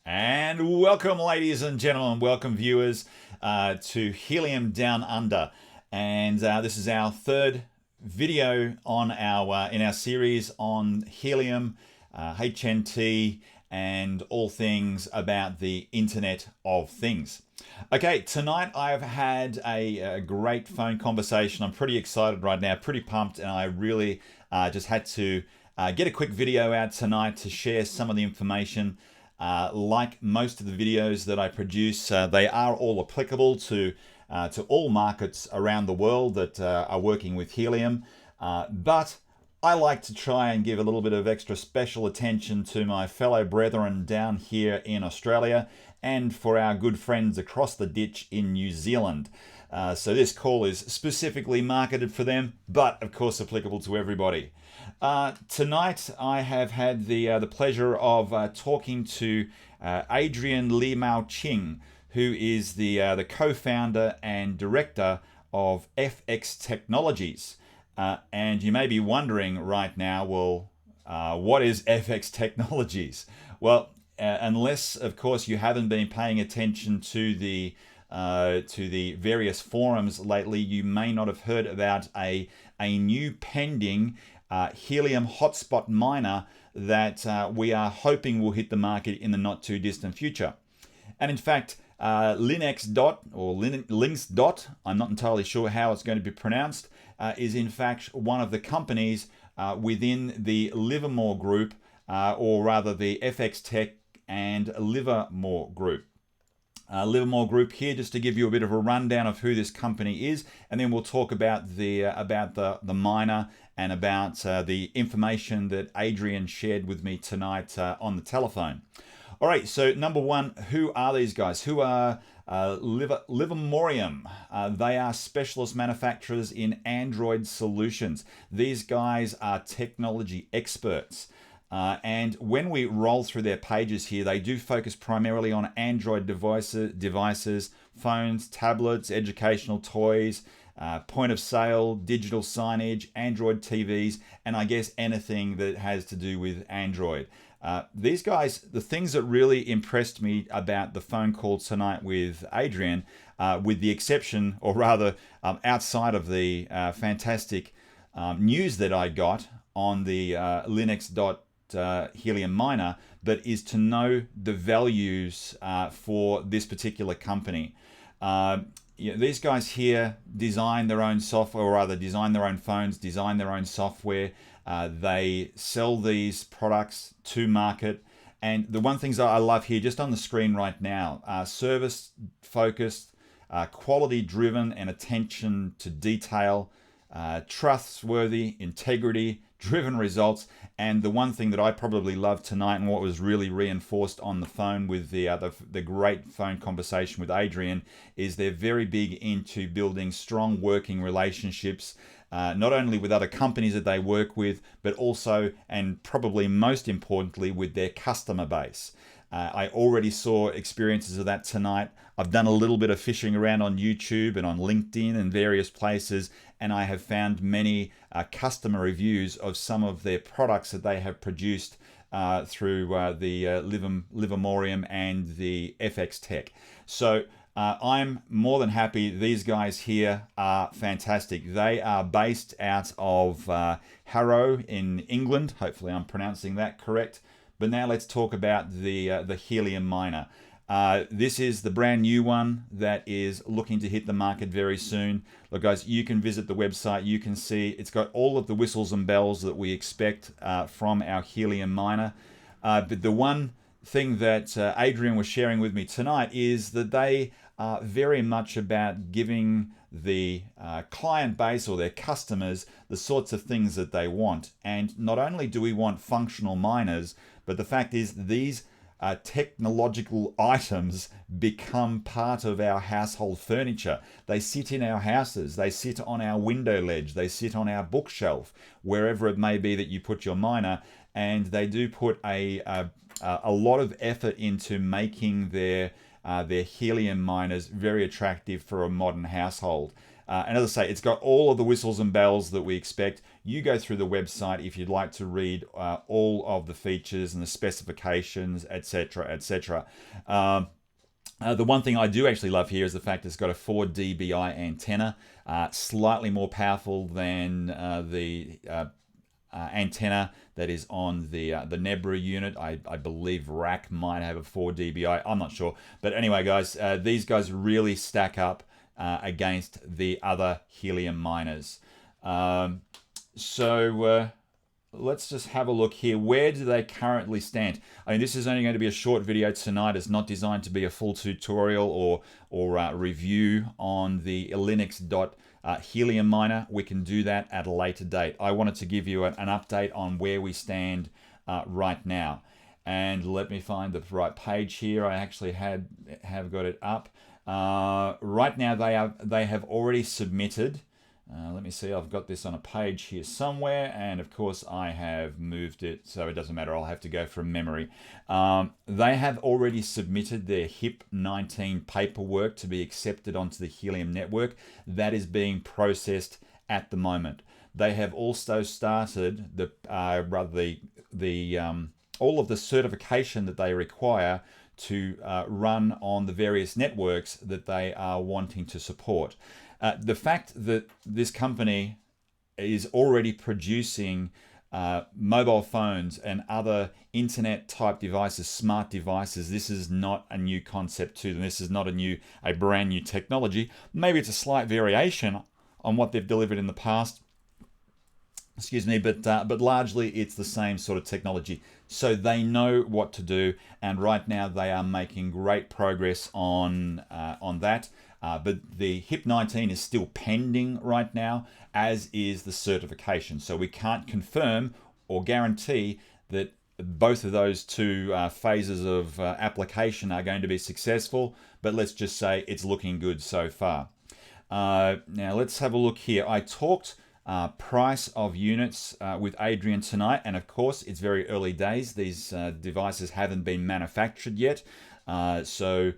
And welcome, ladies and gentlemen, welcome viewers to Helium Down Under. And this is our third video on our in our series on helium, HNT, and all things about the Internet of Things. Okay, tonight I've had a great phone conversation. I'm pretty excited right now, pretty pumped, and I really just had to get a quick video out tonight to share some of the information. Like most of the videos that I produce, they are all applicable to all markets around the world that are working with helium. But I like to try and give a little bit of extra special attention to my fellow brethren down here in Australia and for our good friends across the ditch in New Zealand. So this call is specifically marketed for them, but of course applicable to everybody. Tonight I have had the pleasure of talking to Adrian Lee-Mao Ching, who is the co-founder and director of FX Technologies. And you may be wondering right now, well, what is FX Technologies? Well, unless, of course, you haven't been paying attention to the various forums lately, you may not have heard about a new pending helium hotspot miner that we are hoping will hit the market in the not too distant future. And in fact, Linux Dot or Links Dot, I'm not entirely sure how it's going to be pronounced, is in fact one of the companies within the Livermore Group, or rather the FX Tech and Livermore Group. Livermore Group here, just to give you a bit of a rundown of who this company is, and then we'll talk about the miner and about the information that Adrian shared with me tonight on the telephone. All right, so number one, who are these guys? Who are Livermorium? They are specialist manufacturers in Android solutions. These guys are technology experts. And when we roll through their pages here, they do focus primarily on Android devices, phones, tablets, educational toys, point of sale, digital signage, Android TVs, and I guess anything that has to do with Android. These guys, the things that really impressed me about the phone call tonight with Adrian, with the exception, or rather outside of the fantastic news that I got on the Linux helium miner, but is to know the values for this particular company. These guys here design their own software, or rather design their own phones, design their own software. They sell these products to market. And the one things that I love here, just on the screen right now, service focused, quality driven and attention to detail, trustworthy, integrity, driven results. And the one thing that I probably loved tonight, and what was really reinforced on the phone with the great phone conversation with Adrian, is they're very big into building strong working relationships, not only with other companies that they work with, but also, and probably most importantly, with their customer base. I already saw experiences of that tonight. I've done a little bit of fishing around on YouTube and on LinkedIn and various places, and I have found many customer reviews of some of their products that they have produced through the Livermorium and the FX Tech. So I'm more than happy. These guys here are fantastic. They are based out of Harrow in England. Hopefully I'm pronouncing that correct. But now let's talk about the helium miner. This is the brand new one that is looking to hit the market very soon. Look, guys, you can visit the website. You can see it's got all of the whistles and bells that we expect from our helium miner. But the one thing that Adrian was sharing with me tonight is that they are very much about giving the client base or their customers the sorts of things that they want. And not only do we want functional miners, but the fact is these technological items become part of our household furniture. They sit in our houses, they sit on our window ledge, they sit on our bookshelf, wherever it may be that you put your miner, and they do put a lot of effort into making their helium miners very attractive for a modern household. And as I say, it's got all of the whistles and bells that we expect. You go through the website if you'd like to read all of the features and the specifications, etc., etc. The one thing I do actually love here is the fact it's got a 4 dBi antenna, slightly more powerful than the antenna that is on the Nebra unit. I believe RAK might have a 4 dBi. I'm not sure. But anyway, guys, these guys really stack up against the other helium miners. Let's just have a look here. Where do they currently stand? I mean, this is only going to be a short video tonight. It's not designed to be a full tutorial or review on the Linux Helium miner. We can do that at a later date. I wanted to give you an update on where we stand right now. And let me find the right page here. I actually have got it up. Right now they have already submitted. Let me see, I've got this on a page here somewhere, and of course I have moved it, so it doesn't matter, I'll have to go from memory. They have already submitted their HIP-19 paperwork to be accepted onto the Helium network. That is being processed at the moment. They have also started all of the certification that they require to run on the various networks that they are wanting to support. The fact that this company is already producing mobile phones and other internet type devices, smart devices, this is not a new concept to them. This is not a brand new technology. Maybe it's a slight variation on what they've delivered in the past. Excuse me, but largely it's the same sort of technology. So they know what to do, and right now they are making great progress on that. But the HIP-19 is still pending right now, as is the certification. So we can't confirm or guarantee that both of those two phases of application are going to be successful, but let's just say it's looking good so far. Now let's have a look here. I talked price of units with Adrian tonight, and of course it's very early days. These devices haven't been manufactured yet, so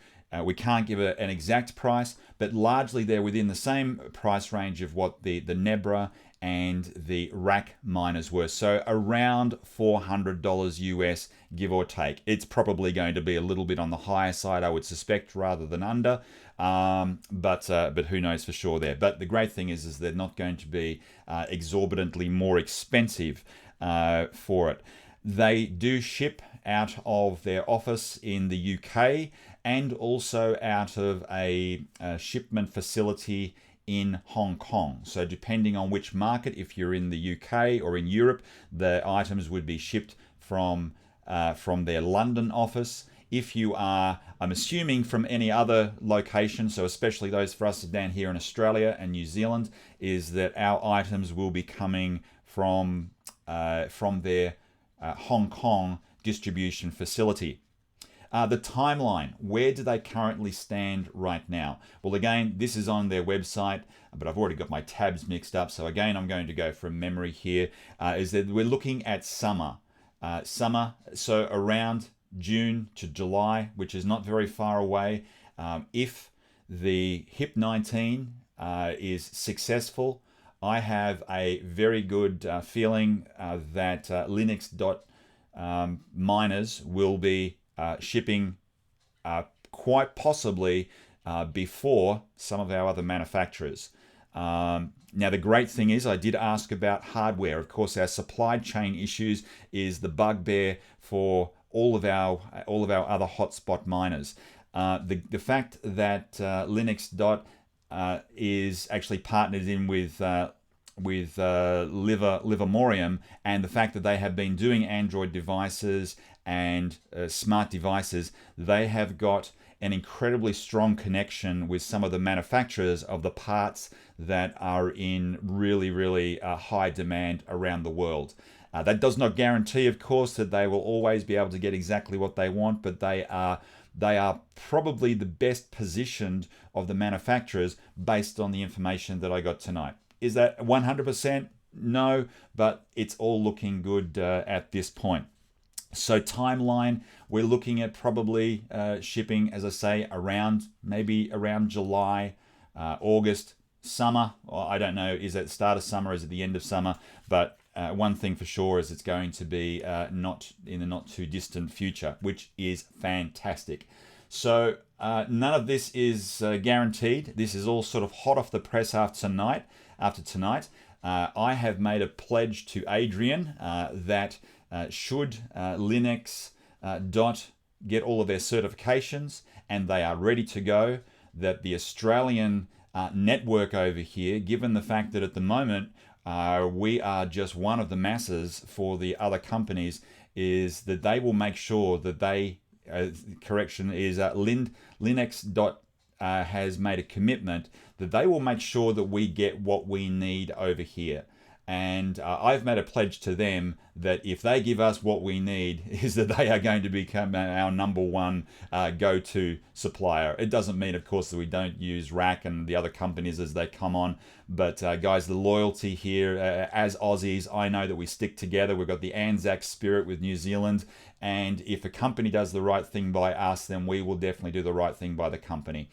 we can't give an exact price, but largely they're within the same price range of what the Nebra and the RAK miners were. So around $400 US, give or take. It's probably going to be a little bit on the higher side, I would suspect, rather than under. But who knows for sure there. But the great thing is they're not going to be exorbitantly more expensive for it. They do ship out of their office in the UK and also out of a shipment facility in Hong Kong. So depending on which market, if you're in the UK or in Europe, the items would be shipped from their London office. If you are, I'm assuming, from any other location, so especially those for us down here in Australia and New Zealand, is that our items will be coming from their Hong Kong distribution facility. The timeline, where do they currently stand right now? Well, again, this is on their website, but I've already got my tabs mixed up. So again, I'm going to go from memory here, is that we're looking at summer. So around June to July, which is not very far away. If the HIP-19 is successful, I have a very good feeling that Linux miners will be shipping quite possibly before some of our other manufacturers. Now the great thing is I did ask about hardware. Of course, our supply chain issues is the bugbear for all of our other hotspot miners. The fact that Linux is actually partnered in with Livermorium, and the fact that they have been doing Android devices and smart devices, they have got an incredibly strong connection with some of the manufacturers of the parts that are in really high demand around the world. That does not guarantee, of course, that they will always be able to get exactly what they want, but they are probably the best positioned of the manufacturers based on the information that I got tonight. Is that 100%? No, but it's all looking good at this point. So timeline, we're looking at probably shipping, as I say, maybe around July, August, summer. Or I don't know, is it the start of summer, is it the end of summer? But one thing for sure is it's going to be not in the not too distant future, which is fantastic. So none of this is guaranteed. This is all sort of hot off the press after tonight. I have made a pledge to Adrian that should Linux get all of their certifications and they are ready to go, that the Australian network over here, given the fact that at the moment we are just one of the masses for the other companies, is that they will make sure that they, Linux has made a commitment that they will make sure that we get what we need over here. And I've made a pledge to them that if they give us what we need, is that they are going to become our number one go-to supplier. It doesn't mean, of course, that we don't use RAK and the other companies as they come on. But guys, the loyalty here, as Aussies, I know that we stick together. We've got the Anzac spirit with New Zealand. And if a company does the right thing by us, then we will definitely do the right thing by the company.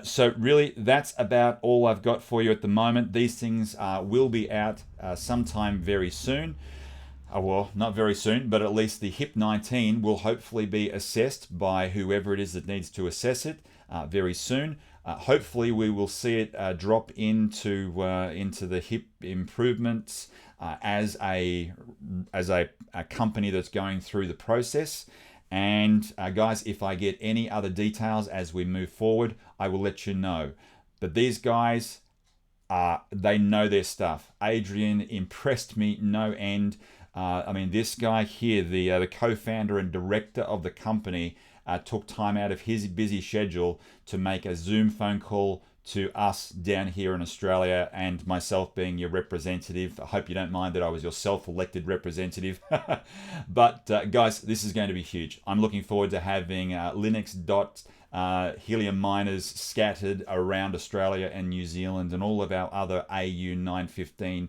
So really, that's about all I've got for you at the moment. These things will be out sometime very soon. Well, not very soon, but at least the HIP-19 will hopefully be assessed by whoever it is that needs to assess it very soon. Hopefully, we will see it drop into the HIP improvements as a company that's going through the process. And guys, if I get any other details as we move forward, I will let you know. But these guys, they know their stuff. Adrian impressed me no end. I mean, this guy here, the co-founder and director of the company, took time out of his busy schedule to make a Zoom phone call to us down here in Australia, and myself being your representative. I hope you don't mind that I was your self-elected representative. But guys, this is going to be huge. I'm looking forward to having Linux helium miners scattered around Australia and New Zealand and all of our other AU 915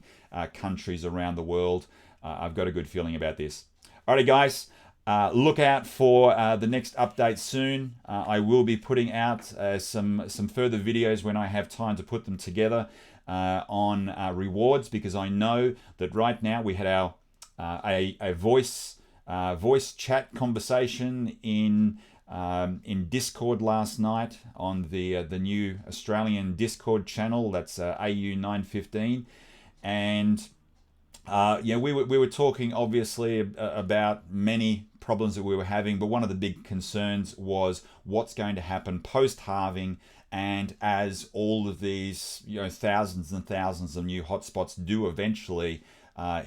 countries around the world. I've got a good feeling about this. Alrighty, guys. Look out for the next update soon. I will be putting out some further videos when I have time to put them together on rewards, because I know that right now we had our a voice chat conversation in Discord last night on the new Australian Discord channel. That's AU 915, and yeah, we were talking obviously about many problems that we were having, but one of the big concerns was what's going to happen post-halving, and as all of these thousands and thousands of new hotspots do eventually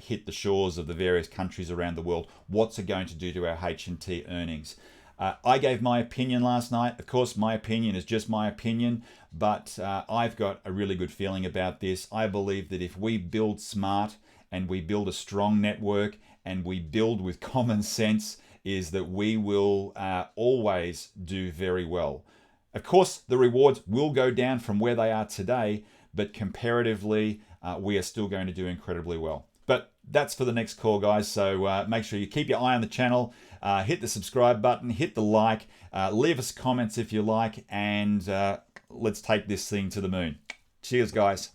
hit the shores of the various countries around the world, what's it going to do to our H&T earnings? I gave my opinion last night. Of course, my opinion is just my opinion, but I've got a really good feeling about this. I believe that if we build smart and we build a strong network and we build with common sense, is that we will always do very well. Of course, the rewards will go down from where they are today, but comparatively, we are still going to do incredibly well. But that's for the next call, guys. So make sure you keep your eye on the channel, hit the subscribe button, hit the like, leave us comments if you like, and let's take this thing to the moon. Cheers, guys.